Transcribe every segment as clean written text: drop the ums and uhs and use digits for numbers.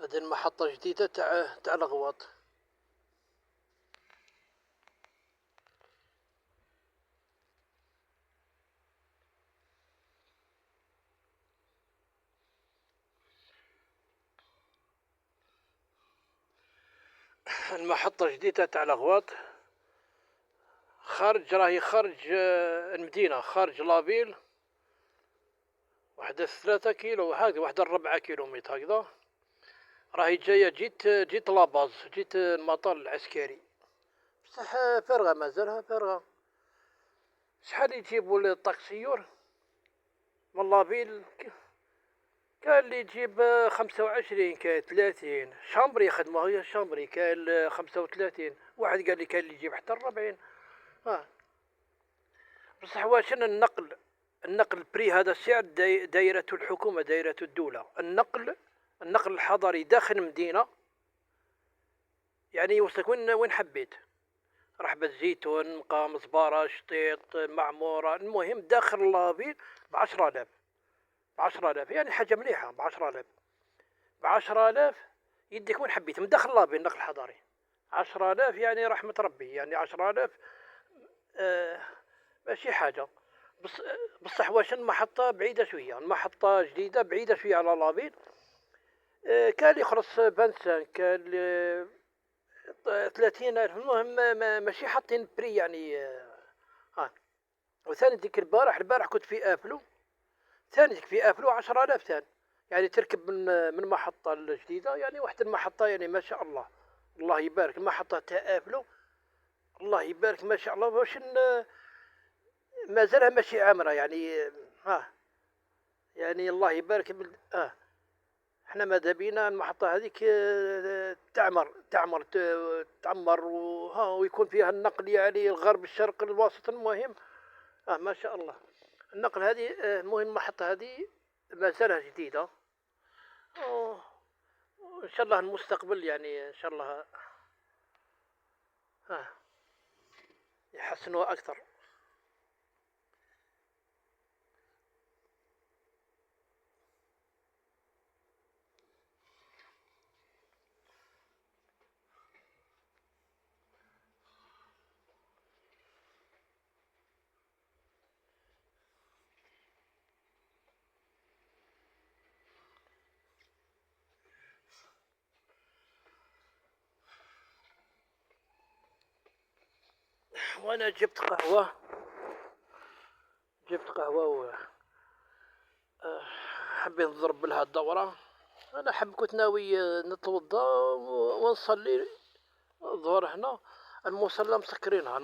هذه المحطة جديدة تاع الغواط. المحطة جديدة تاع الغواط، راهي خارج المدينة، خارج لافيل، واحد 3 كيلو هكذا، واحد 4 كيلومتر هكذا. راهي جاية، جيت لاباز، جيت المطار العسكري، بصح فارغة، مازالها فارغة. شحال يجيبوا الطاكسيور من لافيل؟ كاين اللي يجيب 25، كاين 30 شامبري يخدموها، هي شامبري كاين 35، واحد قال لي كاين اللي يجيب حتى 40. بصح واشن النقل بري هذا السعر دايرته الحكومة، دايرته الدولة. النقل الحضري داخل المدينة يعني يوصلك وين حبيت، رحبة الزيتون، مقام زبارة، شطيط، معمورة، المهم داخل لافيل ب10,000، ب10,000 يعني حاجة مليحة. ب10,000 يديك وين حبيت من داخل لافيل، النقل الحضري 10,000 يعني رحمة ربي، يعني 10,000 ماشي حاجة. بصح واش المحطة بعيدة شوية، المحطة جديدة بعيدة شوية على لافيل. كان اللي يخلص 25، كان اللي 30,000، المهم ماشي حاطين بري يعني. وثاني ديك البارح كنت في ابلو، ثاني ديك في ابلو 10,000 ثاني، يعني تركب من المحطة الجديدة، يعني واحد المحطة يعني ما شاء الله، الله يبارك، المحطة تاع ابلو الله يبارك ما شاء الله. واش مازالها ماشي عامرة يعني. يعني الله يبارك احنا ماذا بينا المحطة هذيك تعمر ويكون فيها النقل يعني الغرب الشرق الوسط، المهم ما شاء الله. النقل هذه المهم المحطة هذه مازالها جديدة، وإن شاء الله المستقبل يعني إن شاء الله يحسنوها أكثر. وأنا جبت قهوة حبيت نضرب لها الدورة. أنا كنت ناوي نتوضا ونصلي الظهر هنا. المصلى مسكرينها،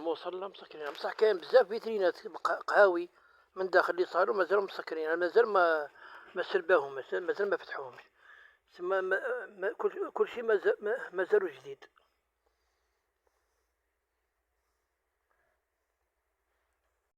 بصح كاين بزاف فيترينات قهاوي من داخل اللي صاروا مازالوا مسكرين، مازال ما سلباهم، مازال ما فتحوهمش. كل شيء مازالوا جديد.